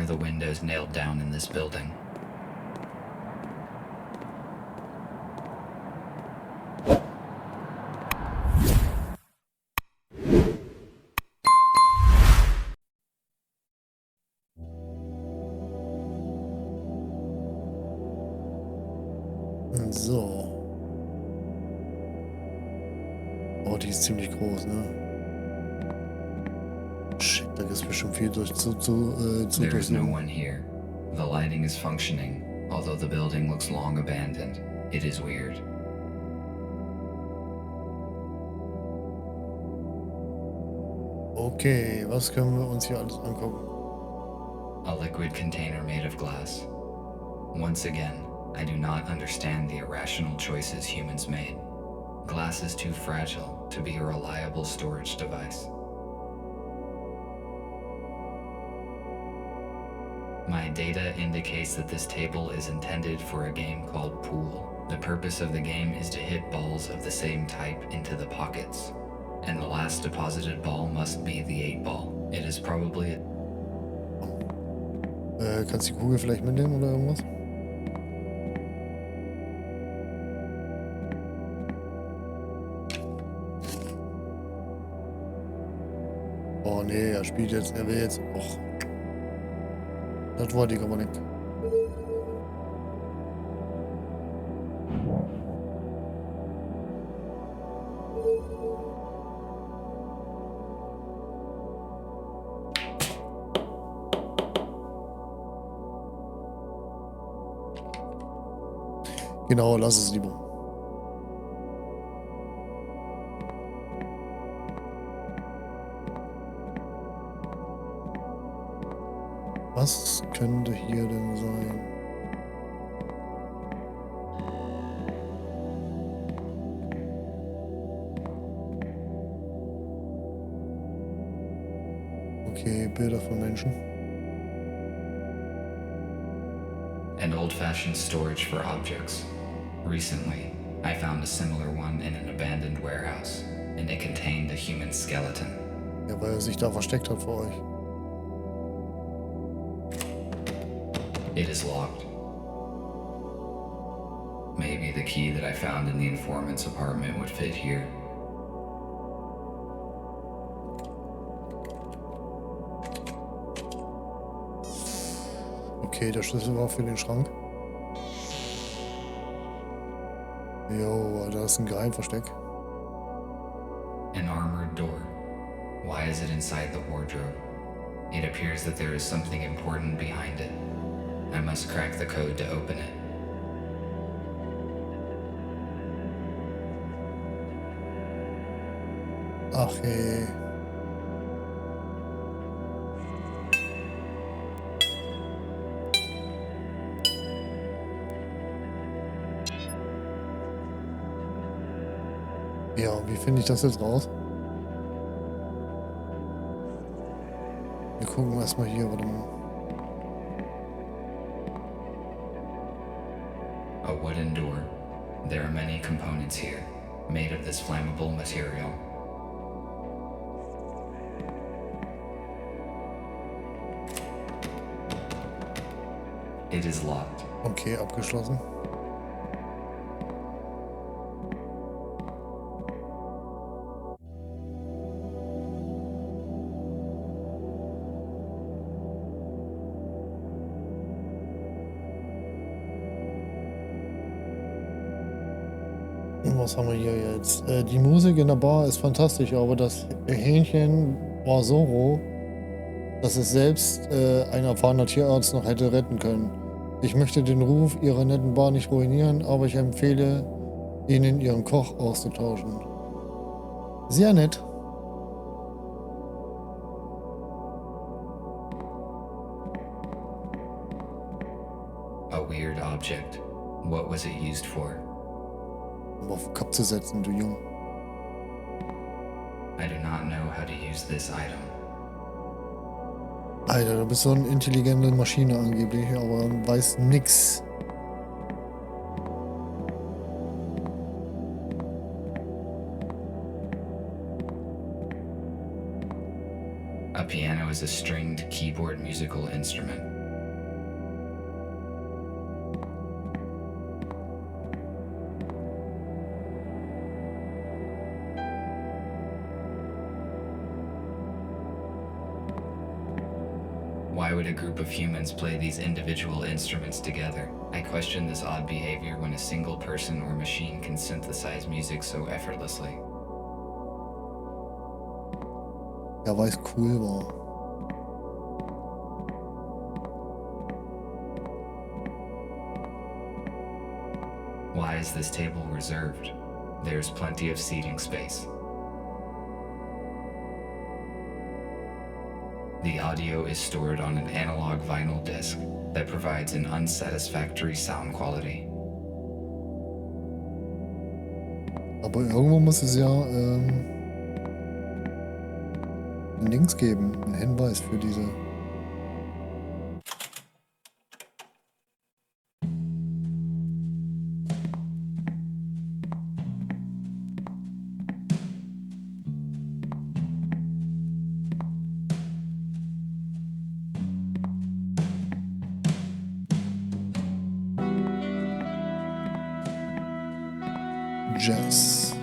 are the windows nailed down in this building? So. Oh, die ist ziemlich groß, ne? Shit, da gibt es bestimmt viel zu There is no durchsuchen. one here. The lighting is functioning, although the building looks long abandoned. It is weird. Okay, was können wir uns hier alles angucken? A liquid container made of glass. Once again, I do not understand the irrational choices humans made. Glass is too fragile to be a reliable storage device. My data indicates that this table is intended for a game called Pool. The purpose of the game is to hit balls of the same type into the pockets, and the last deposited ball must be the 8-ball. It is probably Kannst du die Kugel vielleicht mitnehmen oder irgendwas? Oh nee, er spielt jetzt, er will jetzt. Och. Das wollte ich aber nicht. Genau, lass es lieber. Was könnte hier denn sein? Okay, Bilder von Menschen. an old-fashioned storage for objects. Recently, I found a similar one in an abandoned warehouse, and it contained a human skeleton. Ja, weil er sich da versteckt hat vor euch. It is locked. Maybe the key that I found in the informant's apartment would fit here. Okay, der Schlüssel war für den Schrank. Jo, da ist ein Geheimversteck. An armored door. Why is it inside the wardrobe? It appears that there is something important behind it. I must crack the code to open it. Ach hey. Ja, wie finde ich das jetzt raus? Wir gucken erstmal hier, warte mal. A wooden door. There are many components here, made of this flammable material. It is locked. Okay, abgeschlossen. Und was haben wir hier jetzt? Die Musik in der Bar ist fantastisch, aber das Hähnchen war so roh, dass es selbst ein erfahrener Tierarzt noch hätte retten können. Ich möchte den Ruf Ihrer netten Bar nicht ruinieren, aber ich empfehle Ihnen, Ihren Koch auszutauschen. Sehr nett. A weird object. What was it used for? Um auf den Kopf zu setzen, du Jung. I do not know how to use this item. Alter, du bist so eine intelligente Maschine angeblich, aber weißt nix. A piano is a stringed keyboard musical instrument. Why would a group of humans play these individual instruments together? I question this odd behavior when a single person or machine can synthesize music so effortlessly. Ja, weil es cool war. Why is this table reserved? There's plenty of seating space. The audio is stored on an analog vinyl disc that provides an unsatisfactory sound quality. Aber irgendwo muss es ja ein Links geben, einen Hinweis für diese. Jazz.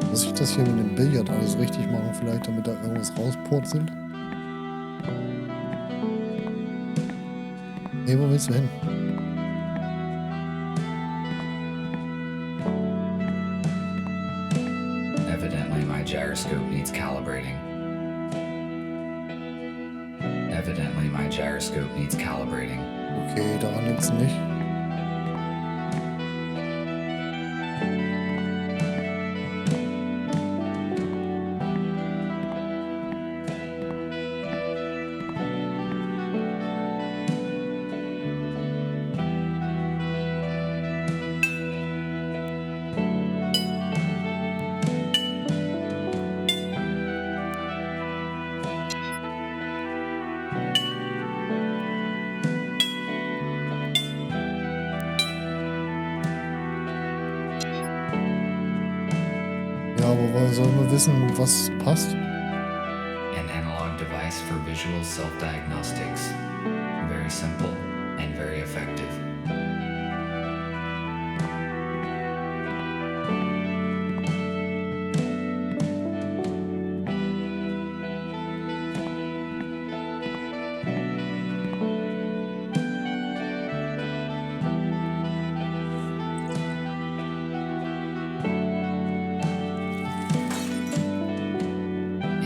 Muss ich das hier mit dem Billard alles richtig machen, vielleicht, damit da irgendwas rauspurzelt? Hey, wo willst du hin? Evidently, my gyroscope needs calibrating. Evidently, my gyroscope needs calibrating. Okay, daran liegt's nicht. Ja, aber woher sollen wir wissen, was passt? An analog device for visual self-diagnostics. Very simple and very effective.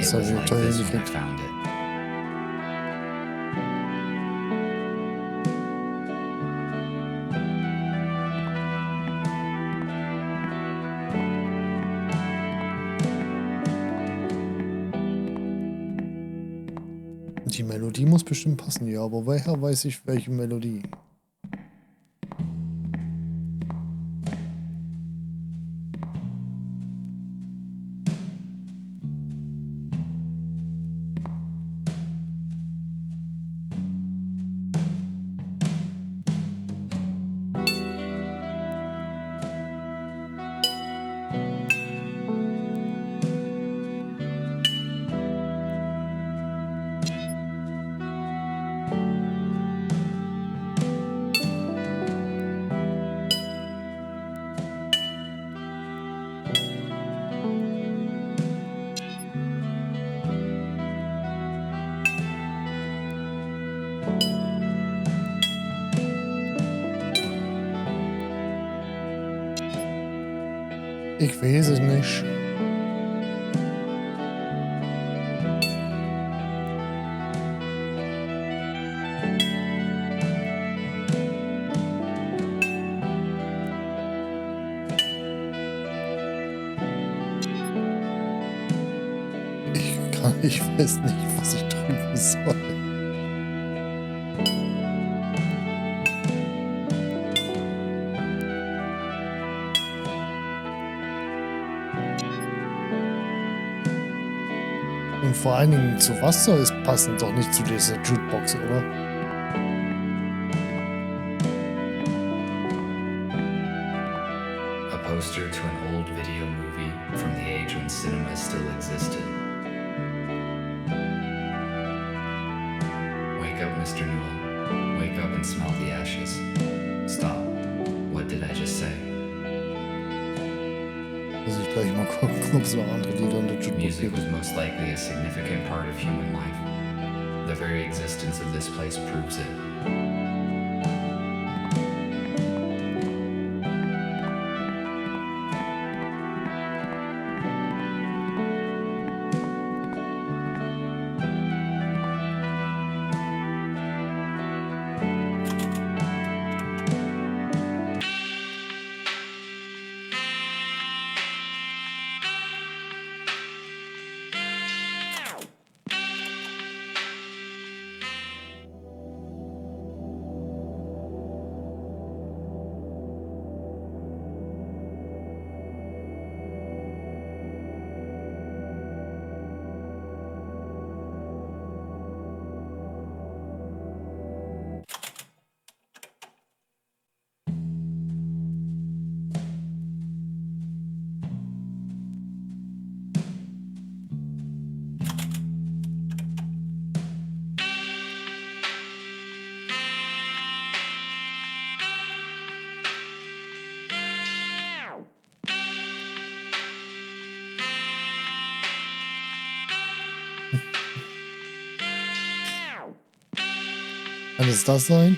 It was like this when I found it. Die Melodie muss bestimmt passen, ja, aber woher weiß ich, welche Melodie? Ich weiß es nicht. Ich weiß nicht, was ich drücken soll. Und vor allen Dingen, zu was soll es passen? Doch nicht zu dieser Jukebox, oder? A poster to an old video movie from the age when cinema still existed. Wake up, Mr. Newell. Wake up and smell the ashes. Stop. What did I just say? gleich mal gucken, ob es noch andere Lieder in der Jukebox Music gibt. was most likely a significant part of human life. The very existence of this place proves it. Kann es das sein?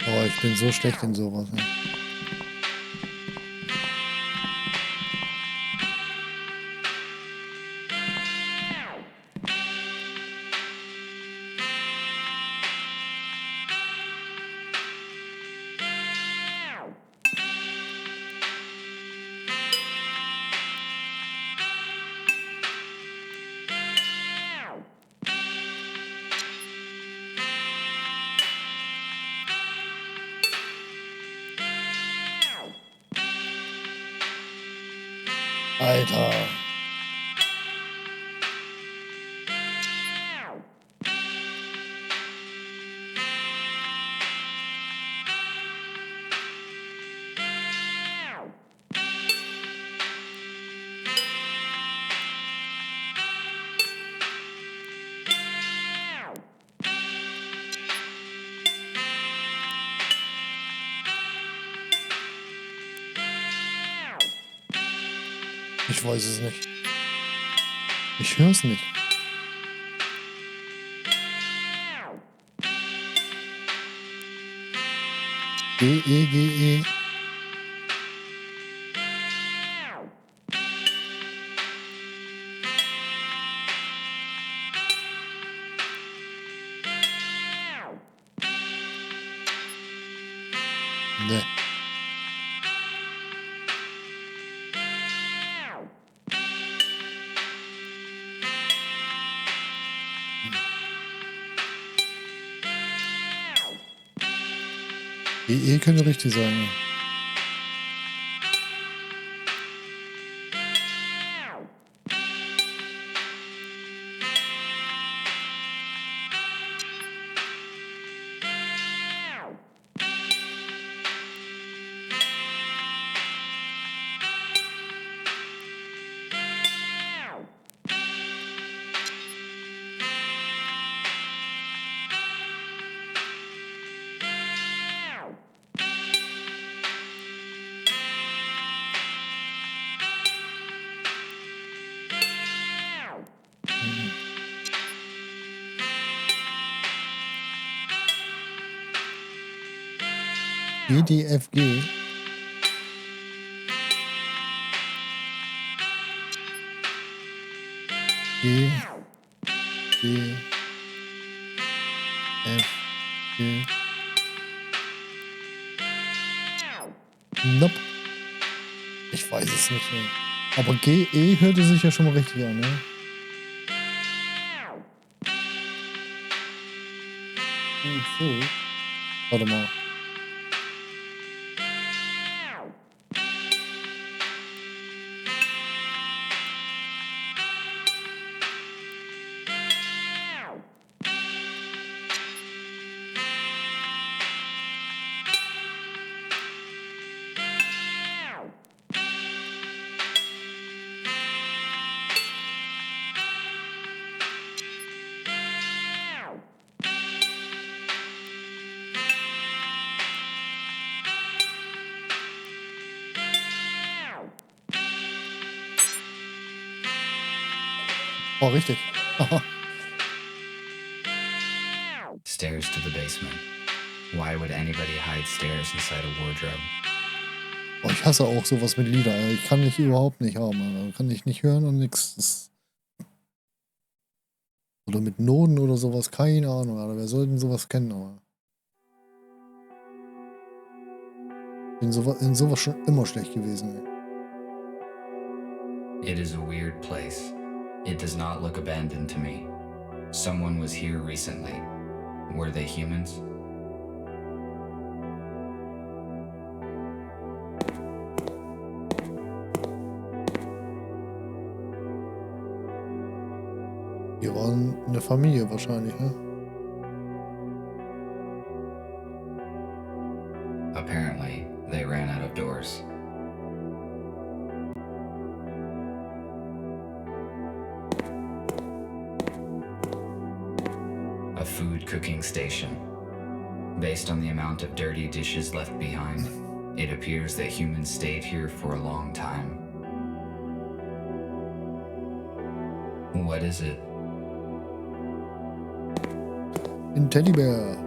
Oh, ich bin so schlecht in sowas. Ne? Alter. Ich weiß es nicht. Ich höre es nicht. G-E. Ne. GE könnte richtig sein. Ja. EDFG. G. G. F. G. Nope. Ich weiß es nicht mehr. Aber GE hörte sich ja schon mal richtig an, ne? So. Warte mal. Oh, richtig. Aha. Stairs to the basement. Why would anybody hide stairs inside a wardrobe? Oh, ich hasse auch sowas mit Lieder. Ich kann ich überhaupt nicht haben. Alter. Kann ich nicht hören und nichts. Oder mit Noten oder sowas. Keine Ahnung. Alter. Wer soll denn sowas kennen? Aber in sowas schon immer schlecht gewesen. Ey. It is a weird place. It does not look abandoned to me. Someone was here recently. Were they humans? Wir waren eine Familie wahrscheinlich, ne? Apparently, they ran out of doors. A food cooking station. Based on the amount of dirty dishes left behind, it appears that humans stayed here for a long time. What is it? Ein Teddybär.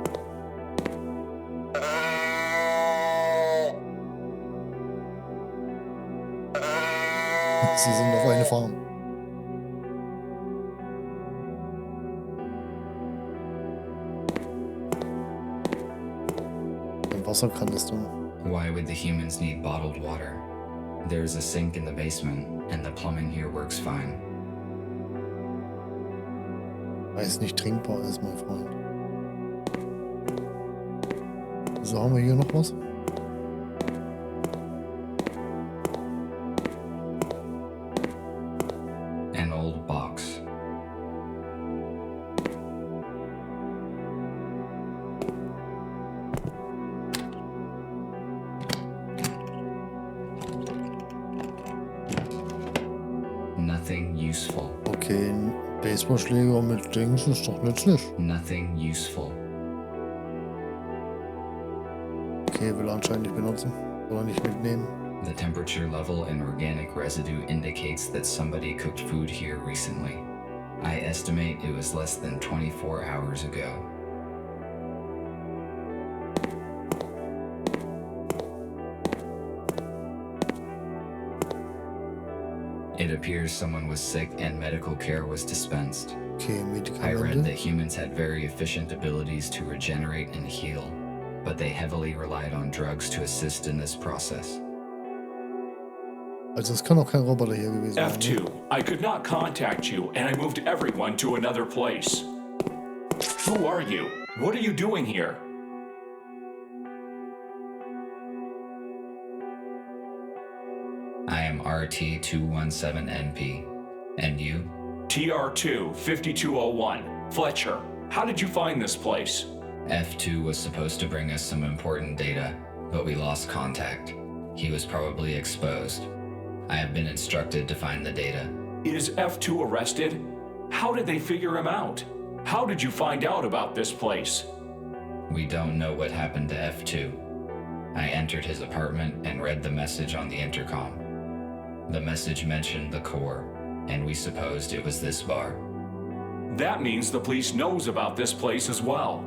Sie sind auf eine Farm. Ein Wasserkanister. Why would the humans need bottled water? There's a sink in the basement, and the plumbing here works fine. Weil es nicht trinkbar ist, mein Freund. So, haben wir hier noch was? An old box. Nothing useful. Okay, ein Baseballschläger mit Dings ist doch nützlich. Nothing useful. Okay, will er anscheinend nicht benutzen. Oder nicht mitnehmen. The temperature level in organic residue indicates that somebody cooked food here recently. I estimate it was less than 24 hours ago. It appears someone was sick and medical care was dispensed. Okay, I read that Medikamente. humans had very efficient abilities to regenerate and heal, but they heavily relied on drugs to assist in this process. Also es kann auch kein Roboter hier gewesen sein. F2, Ne? I could not contact you, and I moved everyone to another place. Who are you? What are you doing here? I am RT217NP. And you? TR2 5201. Fletcher, how did you find this place? F2 was supposed to bring us some important data, but we lost contact. He was probably exposed. I have been instructed to find the data. Is F2 arrested? How did they figure him out? How did you find out about this place? We don't know what happened to F2. I entered his apartment and read the message on the intercom. The message mentioned the core, and we supposed it was this bar. That means the police knows about this place as well.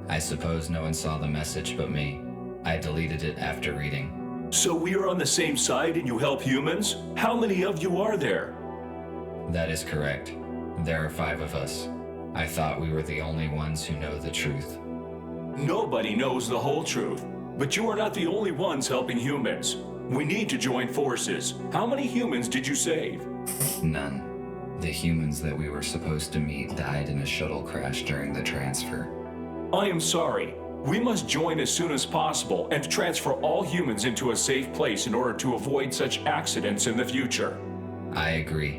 I suppose no one saw the message but me. I deleted it after reading. So we are on the same side and you help humans? How many of you are there? That is correct. There are 5 of us. I thought we were the only ones who know the truth. Nobody knows the whole truth, but you are not the only ones helping humans. We need to join forces. How many humans did you save? None. The humans that we were supposed to meet died in a shuttle crash during the transfer. I am sorry. We must join as soon as possible and transfer all humans into a safe place in order to avoid such accidents in the future. I agree.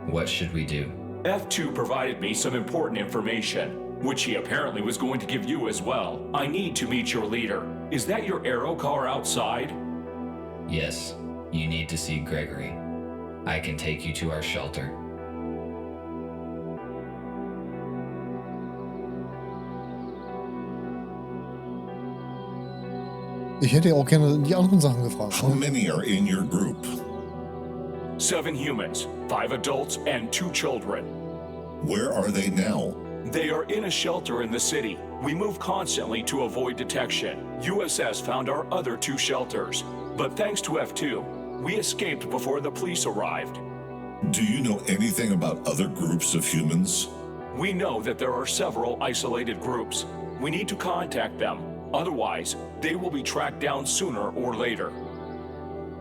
What should we do? F2 provided me some important information, which he apparently was going to give you as well. I need to meet your leader. Is that your aero car outside? Yes, you need to see Gregory. I can take you to our shelter. Ich hätte auch gerne die anderen Sachen gefragt. How Ne? many are in your group? 7 humans, 5 adults, and 2 children. Where are they now? They are in a shelter in the city. We move constantly to avoid detection. USS found our other 2 shelters, but thanks to F2, we escaped before the police arrived. Do you know anything about other groups of humans? We know that there are several isolated groups. We need to contact them. Otherwise, they will be tracked down sooner or later.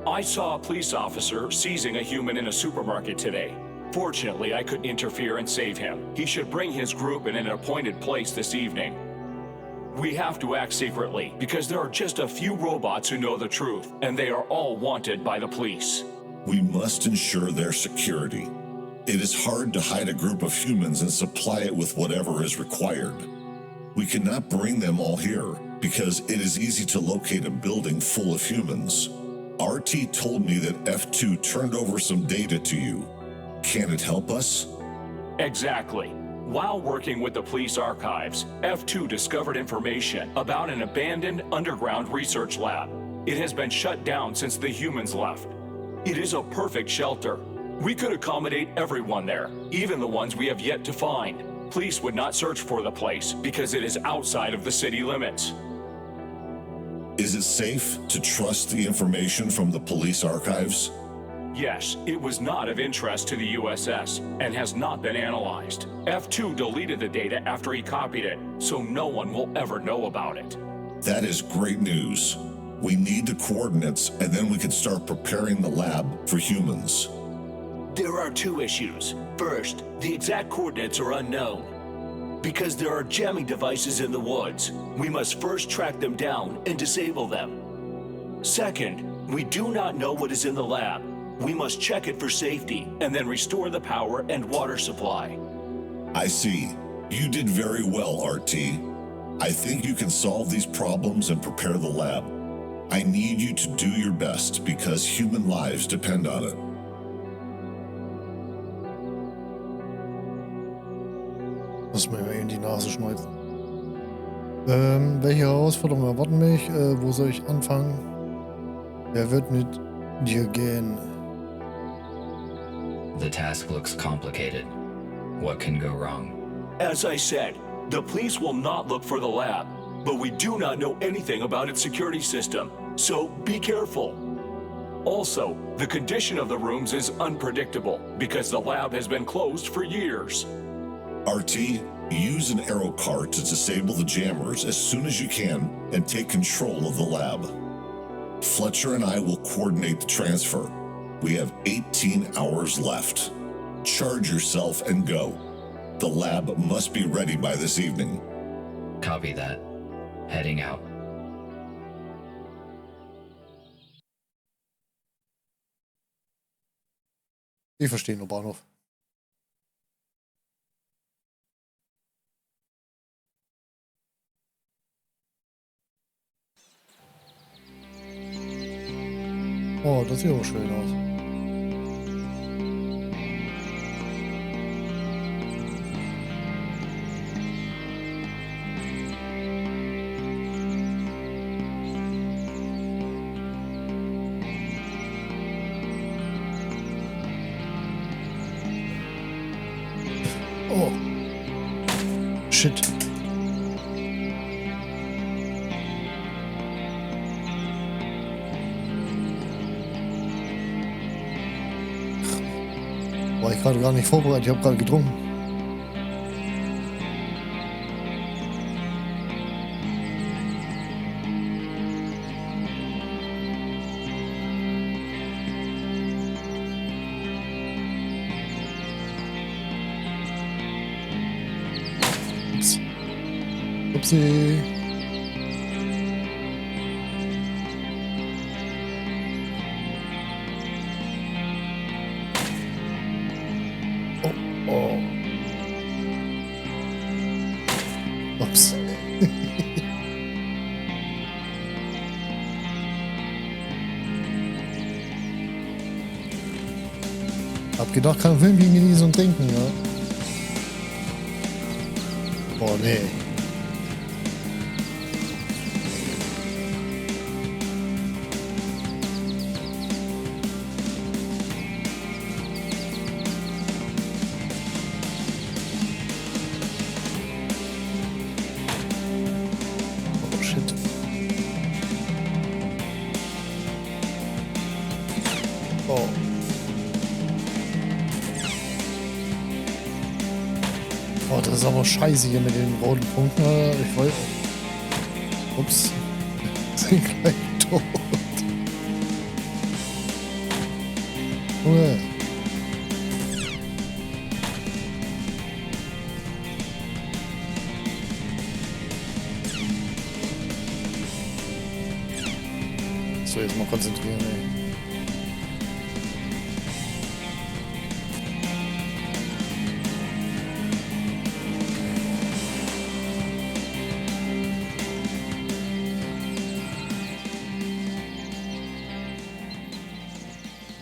I saw a police officer seizing a human in a supermarket today. Fortunately, I could interfere and save him. He should bring his group in an appointed place this evening. We have to act secretly because there are just a few robots who know the truth, and they are all wanted by the police. We must ensure their security. It is hard to hide a group of humans and supply it with whatever is required. We cannot bring them all here because it is easy to locate a building full of humans. RT told me that F2 turned over some data to you. Can it help us? Exactly. While working with the police archives, F2 discovered information about an abandoned underground research lab. It has been shut down since the humans left. It is a perfect shelter. We could accommodate everyone there, even the ones we have yet to find. Police would not search for the place because it is outside of the city limits. Is it safe to trust the information from the police archives? Yes, it was not of interest to the USS and has not been analyzed. F2 deleted the data after he copied it, so no one will ever know about it. That is great news. We need the coordinates and then we can start preparing the lab for humans. There are 2 issues. First, the exact coordinates are unknown. Because there are jamming devices in the woods, we must first track them down and disable them. Second, we do not know what is in the lab. We must check it for safety and then restore the power and water supply. I see. You did very well, RT. I think you can solve these problems and prepare the lab. I need you to do your best because human lives depend on it. Muss mir eben die Nase schneuzen. Welche Herausforderungen erwarten mich? Wo soll ich anfangen? Wer wird mit dir gehen? The task looks complicated. What can go wrong? As I said, the police will not look for the lab, but we do not know anything about its security system, so be careful. Also, the condition of the rooms is unpredictable because the lab has been closed for years. RT, use an arrow card to disable the jammers as soon as you can and take control of the lab. Fletcher and I will coordinate the transfer. We have 18 hours left. Charge yourself and go. The lab must be ready by this evening. Copy that. Heading out. Ich verstehe nur Bahnhof. Oh, das sieht auch schön aus. Oh. Shit. War ich gerade gar nicht vorbereitet, ich habe gerade getrunken. Ups. Upsi. Oh. Ups. Hab gedacht, kann Filmchen genießen und trinken, ja. Oh nee. Oh. Oh, das ist aber scheiße hier mit den roten Punkten. Ich wollte... Ups. Sind gleich tot. Junge. So, jetzt mal konzentrieren, ey.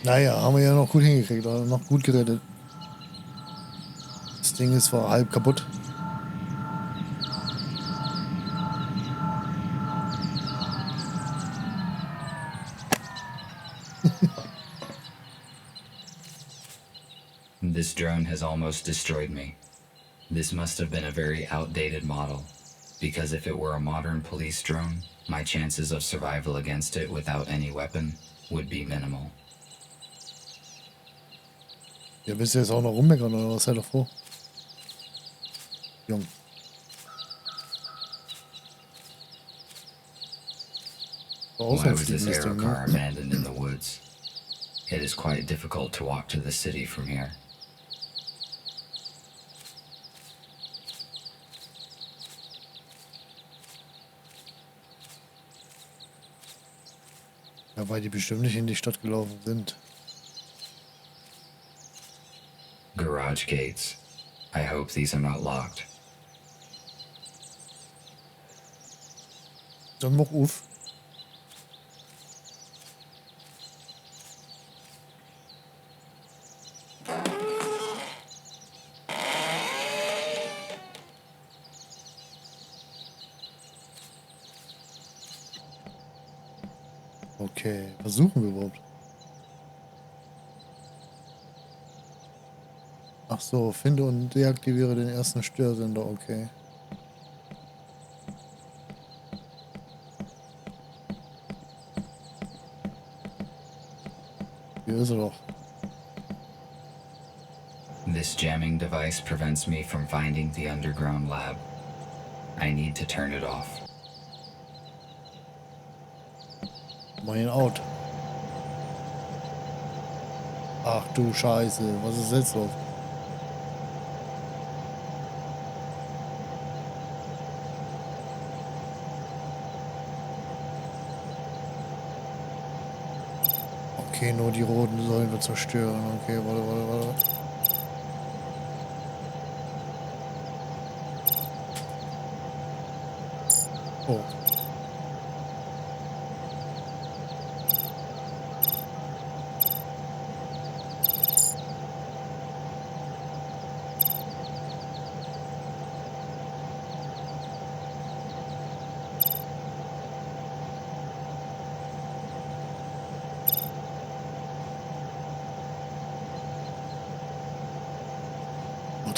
Naja, haben wir ja noch gut hingekriegt, oder noch gut gerettet. Das Ding ist zwar halb kaputt. This drone has almost destroyed me. This must have been a very outdated model, because if it were a modern police drone, my chances of survival against it without any weapon would be minimal. Ja, willst du jetzt auch noch rummeckern oder was? Sei doch froh. Jung. Why was this aero car abandoned in the woods? It is quite difficult to walk to the city from here. Ja, weil die bestimmt nicht in die Stadt gelaufen sind. Garage gates. I hope these are not locked. Dann mach auf. Okay, was suchen wir überhaupt? Ach so, finde und deaktiviere den ersten Störsender, okay. Hier ist er doch. This jamming device prevents me from finding the underground lab. I need to turn it off. Mein Out. Ach du Scheiße, was ist jetzt los? Okay, nur die roten sollen wir zerstören. Okay, warte. Oh.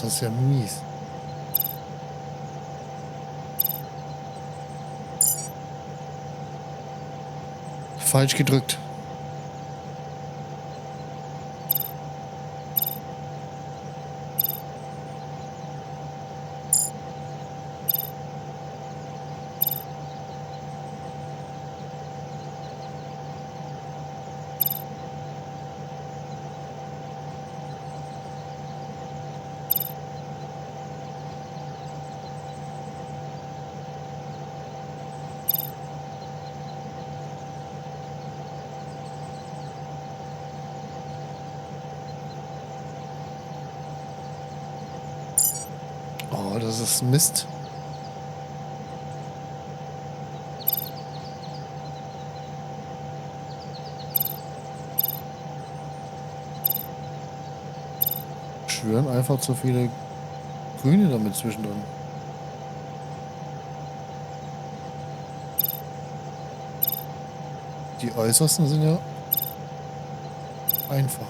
Das ist ja mies. Falsch gedrückt. Oh, das ist Mist. Schwören einfach zu viele Grüne damit zwischendrin. Die äußersten sind ja einfach.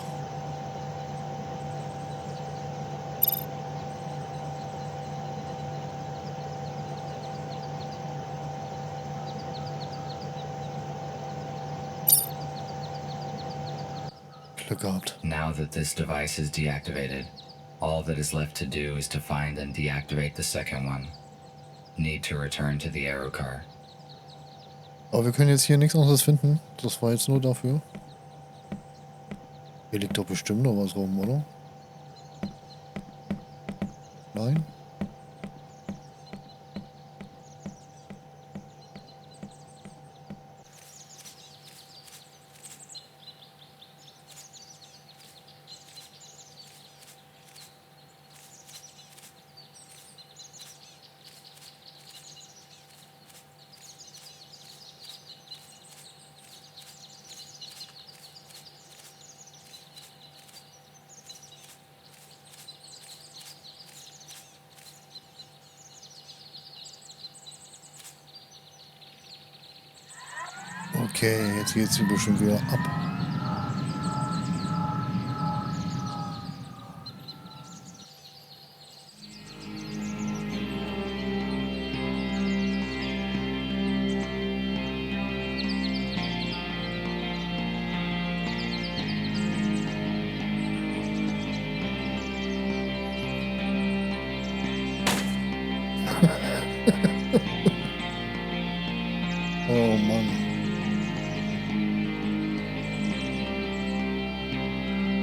Glück gehabt. Now that this device is deactivated, all that is left to do is to find and deactivate the second one. Need to return to the arrow car. Aber wir können jetzt hier nichts anderes finden. Das war jetzt nur dafür. Hier liegt doch bestimmt noch was rum, oder? Nein? Okay, jetzt geht's hier bestimmt wieder ab. Oh Mann.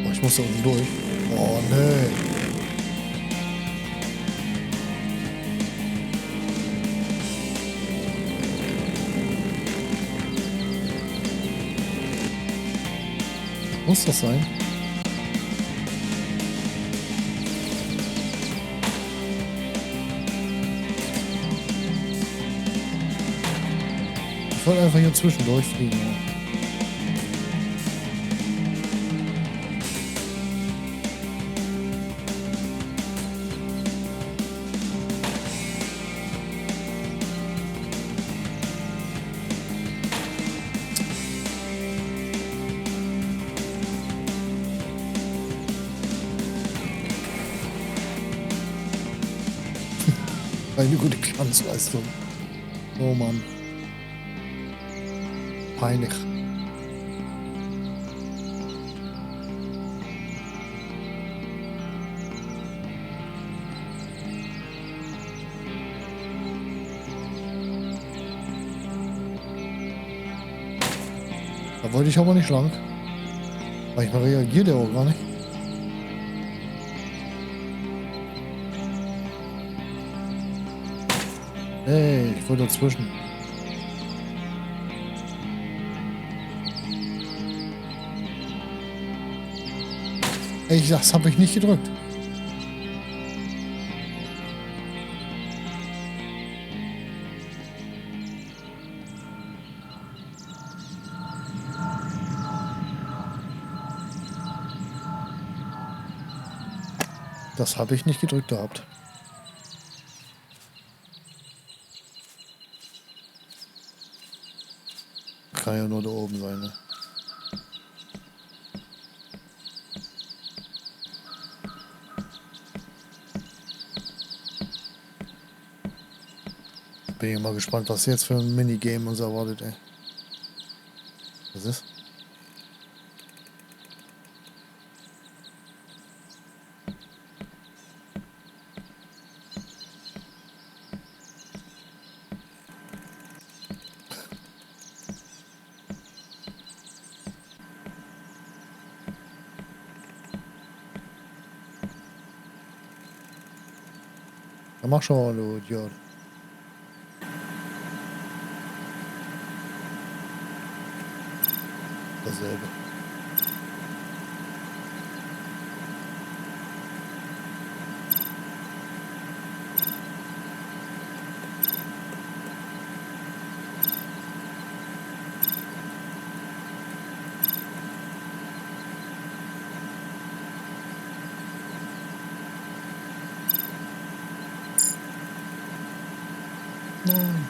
Oh, ich muss da unten durch. Oh nee. Muss das sein? Ich wollte einfach hier zwischendurch fliegen. Eine gute Glanzleistung. Oh Mann. Peinlich. Da wollte ich aber nicht lang. Manchmal reagiert er auch gar nicht. Hey, ich wollte dazwischen. Ey, das habe ich nicht gedrückt. Das habe ich nicht gedrückt gehabt. Kann ja nur da oben sein, ne? Bin ich mal gespannt, was jetzt für ein Minigame uns erwartet, ey. Was ist? Ja, mach schon, du Idiot. Dasselbe. Nein.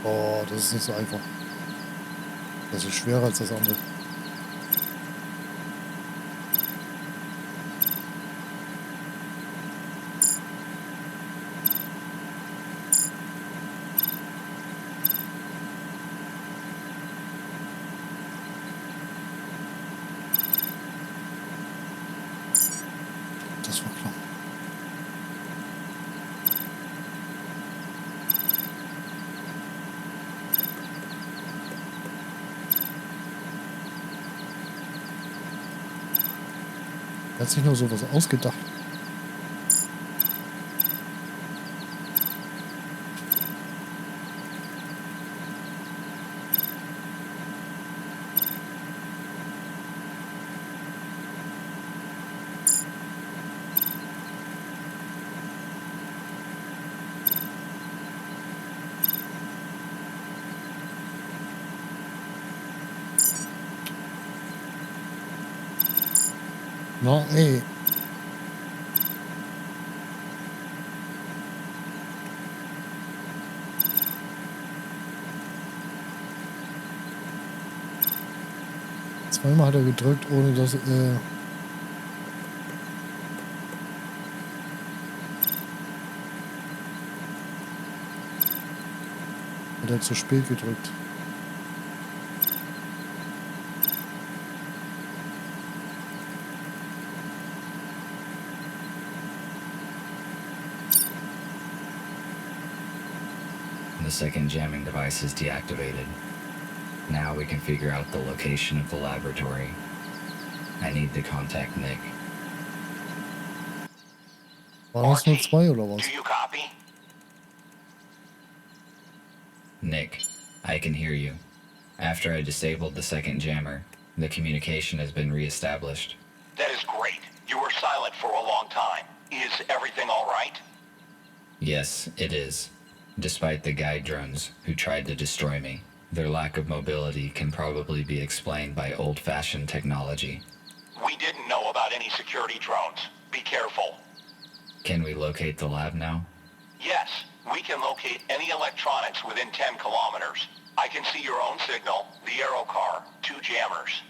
Oh, das ist nicht so einfach. Das ist schwerer als das andere. Er hat sich nur sowas ausgedacht. Na, ey. Zweimal hat er gedrückt, ohne dass hat er zu spät gedrückt. The second jamming device is deactivated. Now we can figure out the location of the laboratory. I need to contact Nick. Waren das nur zwei oder was? Do you copy? Nick, I can hear you. After I disabled the second jammer, the communication has been reestablished. That is great. You were silent for a long time. Is everything all right? Yes, it is. Despite the guide drones who tried to destroy me, their lack of mobility can probably be explained by old-fashioned technology. We didn't know about any security drones. Be careful. Can we locate the lab now? Yes, we can locate any electronics within 10 kilometers. I can see your own signal, the aero car, 2 jammers.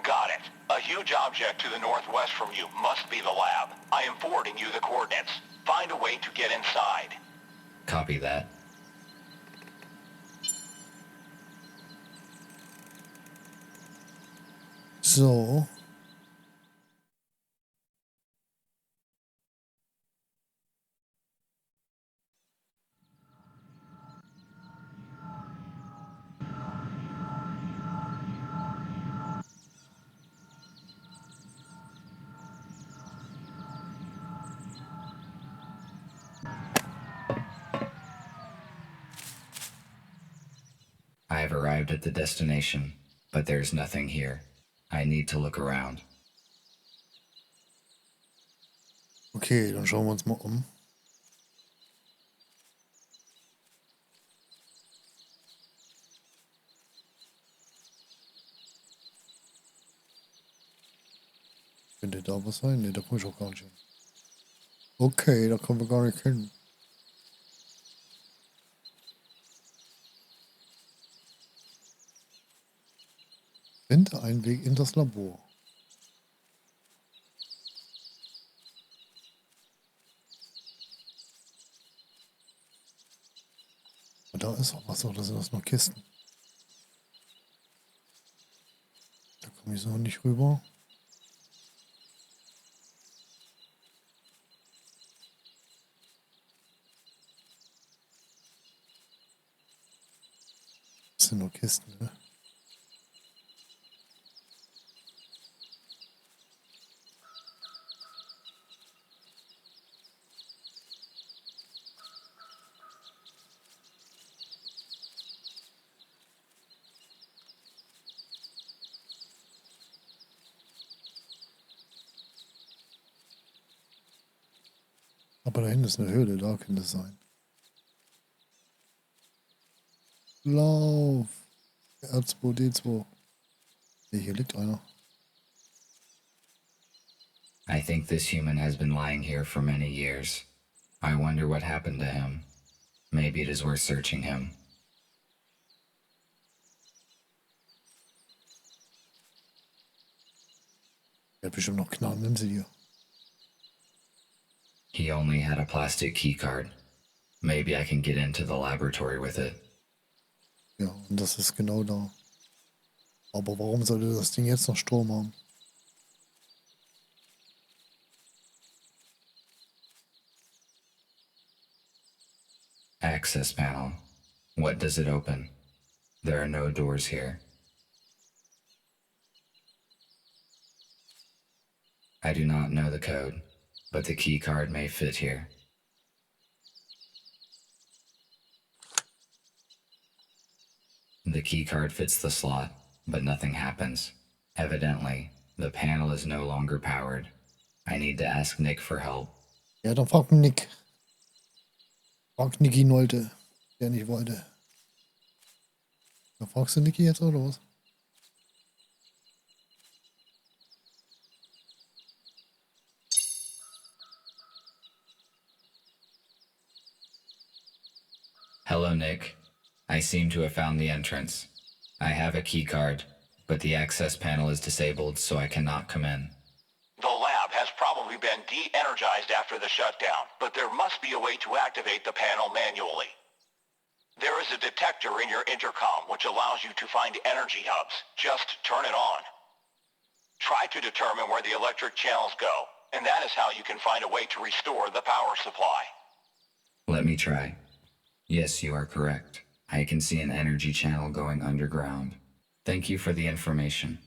Got it. A huge object to the northwest from you must be the lab. I am forwarding you the coordinates. Find a way to get inside. Copy that. So. I have arrived at the destination, but there's nothing here. I need to look around. Okay, dann schauen wir uns mal um. Könnte da was sein? Ne, da komme ich auch gar nicht hin. Okay, da kommen wir gar nicht hin. Finde einen Weg in das Labor. Und da ist auch was, oder sind das nur Kisten? Da komme ich so nicht rüber. Das sind nur Kisten, ne? Aber da hinten ist eine Höhle, da könnte es sein. Lauf! R2, D2. Hier liegt einer. I think this human has been lying here for many years. I wonder what happened to him. Maybe it is worth searching him. Der hat bestimmt noch Knarren, nimm sie dir. He only had a plastic keycard. Maybe I can get into the laboratory with it. Ja, und das ist genau da. Aber warum sollte das Ding jetzt noch Strom haben? Access panel. What does it open? There are no doors here. I do not know the code, but the key card may fit here. The key card fits the slot, but nothing happens. Evidently, the panel is no longer powered. I need to ask Nick for help. Ja, dann frag Nick. Frag Niki Nolte, der nicht wollte. Da fragst du Niki jetzt oder was? Hello, Nick. I seem to have found the entrance. I have a key card, but the access panel is disabled, so I cannot come in. The lab has probably been de-energized after the shutdown, but there must be a way to activate the panel manually. There is a detector in your intercom which allows you to find energy hubs. Just turn it on. Try to determine where the electric channels go, and that is how you can find a way to restore the power supply. Let me try. Yes, you are correct. I can see an energy channel going underground. Thank you for the information.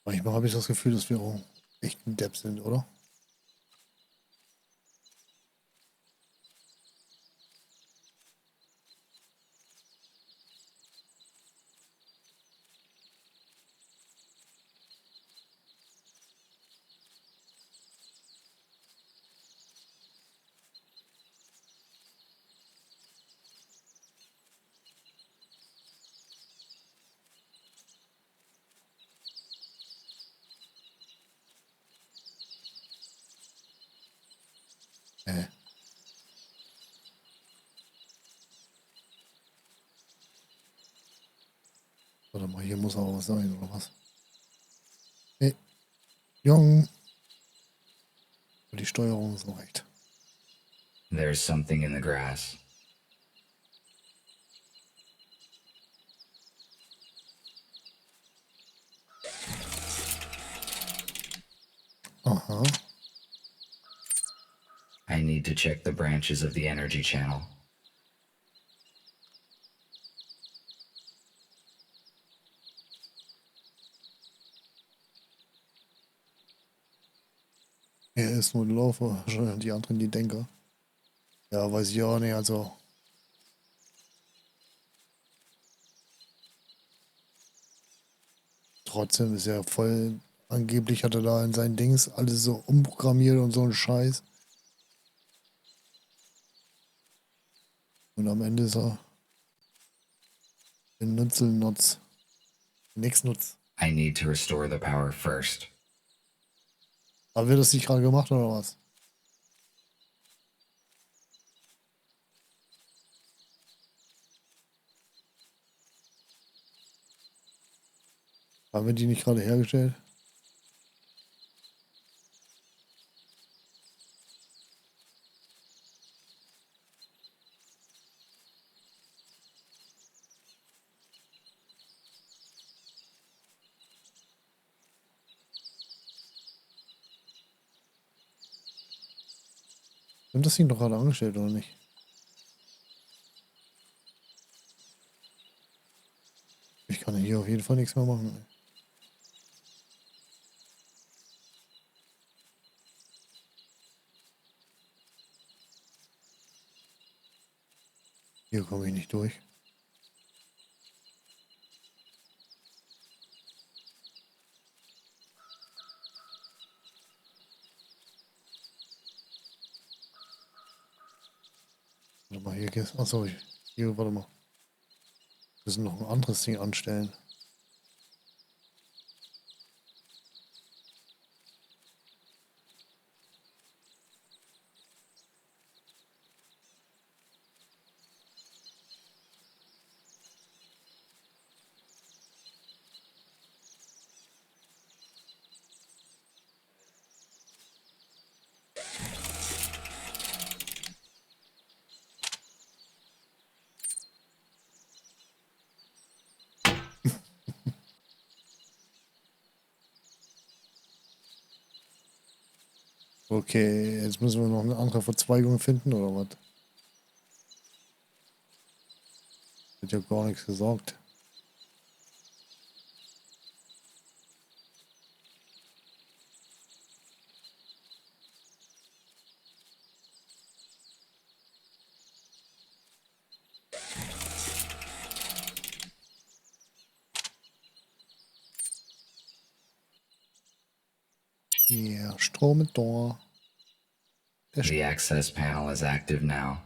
Manchmal habe ich das Gefühl, dass wir auch echt ein Depp sind, oder? Warte mal, hier muss aber was sein, oder was? Nee. Jung. Die Steuerung ist noch recht. There's something in the grass. Aha. I need to check the branches of the energy channel. Er ist nur der Laufer, die anderen die Denker. Ja, weiß ich auch nicht, also. Trotzdem ist er voll, angeblich hat er da in seinen Dings alles so umprogrammiert und so ein Scheiß. Und am Ende ist er ein Nutzelnutz. Nix Nutz. I need to restore the power first. Aber wird das nicht gerade gemacht oder was? Haben wir die nicht gerade hergestellt? Haben das Ding doch gerade angestellt, oder nicht? Ich kann hier auf jeden Fall nichts mehr machen. Hier komme ich nicht durch. Warte mal, hier geht's. Achso, hier, warte mal. Wir müssen noch ein anderes Ding anstellen. Okay, jetzt müssen wir noch eine andere Verzweigung finden, oder was? Wird ja gar nichts gesagt. Ja, Strom ist da. The access panel is active now.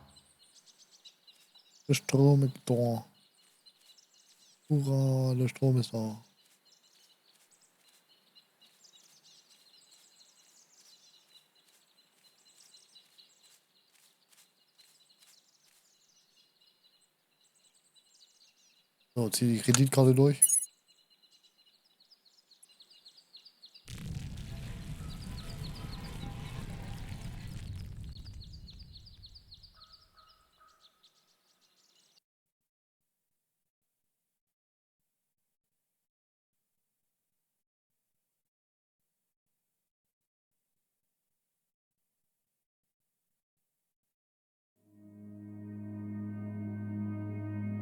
Der Strom ist da. Hurra, der Strom ist da. So, zieh die Kreditkarte durch.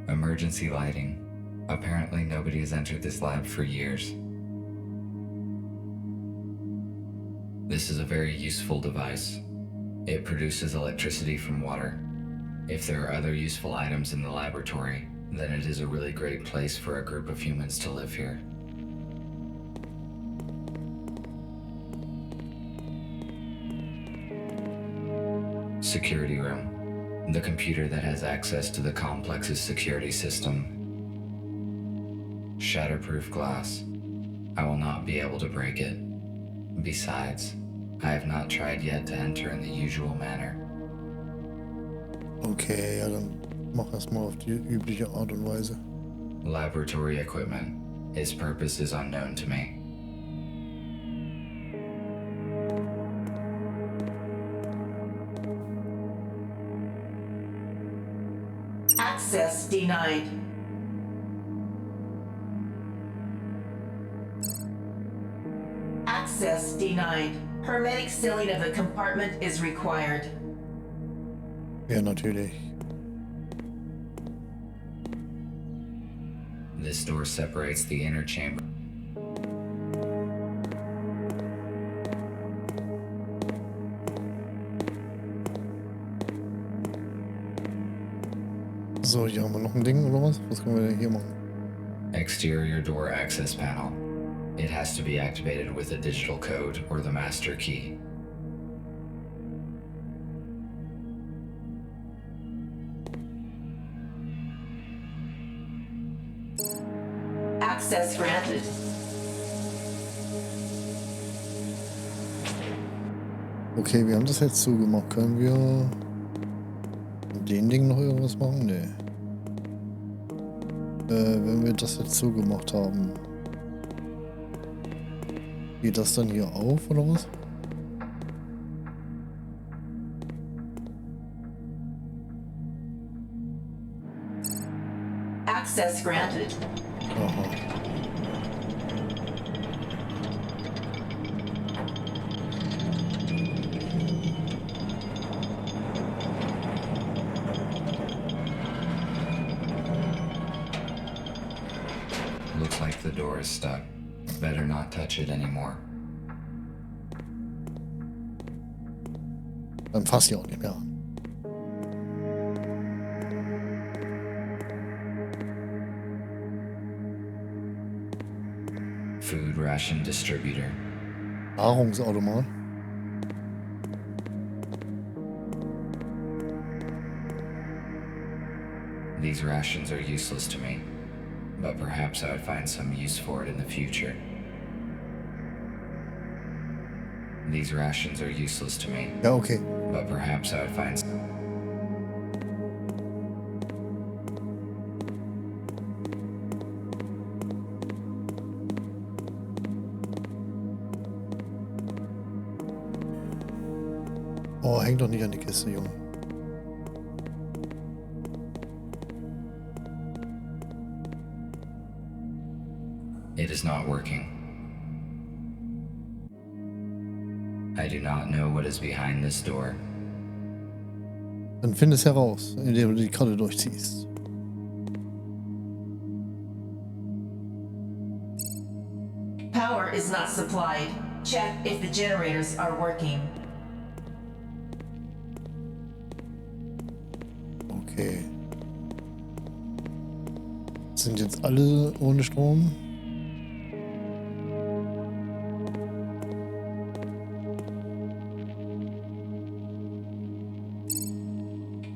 Emergency lighting. Apparently nobody has entered this lab for years. This is a very useful device. It produces electricity from water. If there are other useful items in the laboratory, then it is a really great place for a group of humans to live here. Security room. The computer that has access to the complex's security system. Shatterproof glass. I will not be able to break it. Besides, I have not tried yet to enter in the usual manner. Okay, ja, dann mach erstmal auf die übliche Art und Weise. Laboratory equipment. Its purpose is unknown to me. Access denied. Access denied. Hermetic sealing of the compartment is required. Ja, natürlich. This door separates the inner chamber. So, hier haben wir noch ein Ding oder was? Was können wir denn hier machen? Exterior door access panel. It has to be activated with a digital code or the master key. Access granted. Okay, wir haben das jetzt zugemacht. Können wir mit den Ding noch irgendwas machen? Nee. Wenn wir das jetzt zugemacht haben, geht das dann hier auf oder was? Access granted. Aha. Looks like the door is stuck. Better not touch it anymore. Dann fass ich auch nicht mehr an. Food ration distributor. Nahrungsautomat. These rations are useless to me, but perhaps I would find some use for it in the future. These rations are useless to me, Ja, okay. but perhaps I would find Oh, häng doch nicht an die Kiste, Junge. It is not working. I do not know what is behind this door. Dann find es heraus, indem du die Karte durchziehst. Power is not supplied. Check if the generators are working. Okay. Sind jetzt alle ohne Strom?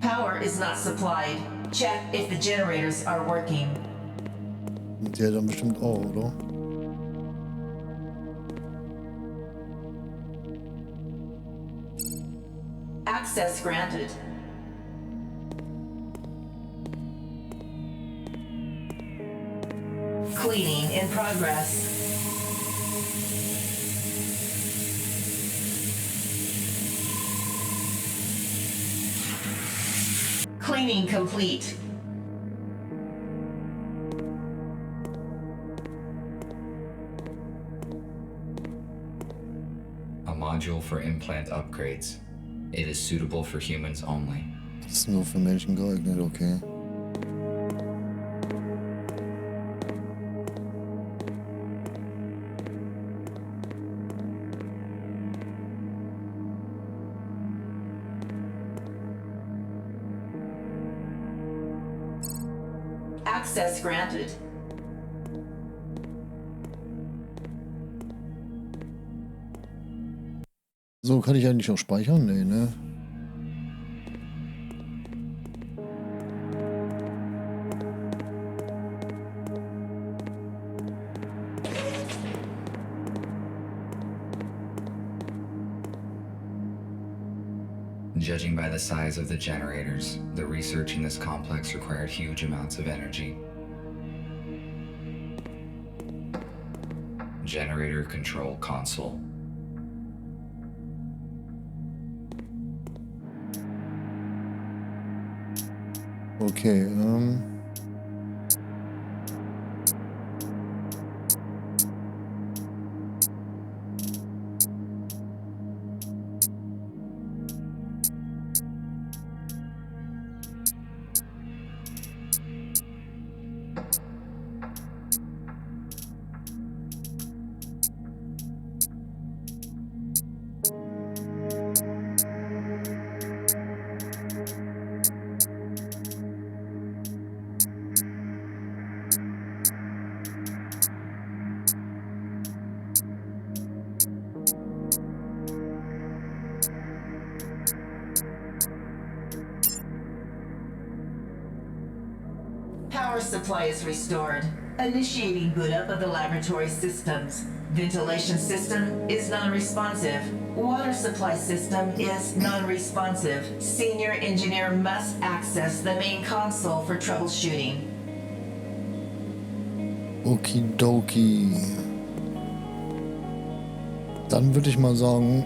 Power is not supplied. Check if the generators are working. Und der dann bestimmt auch, oder? Access granted. Cleaning in progress. Cleaning complete. A module for implant upgrades. It is suitable for humans only. Das ist nur für Menschen geeignet, okay. Access granted. So, kann ich eigentlich auch speichern? Nee, ne? Judging by the size of the generators, the research in this complex required huge amounts of energy. Generator control console. Okay, Power supply is restored. Initiating boot up of the laboratory systems. Ventilation system is non-responsive. Water supply system is non-responsive. Senior engineer must access the main console for troubleshooting. okidoki. Dann würde ich mal sagen,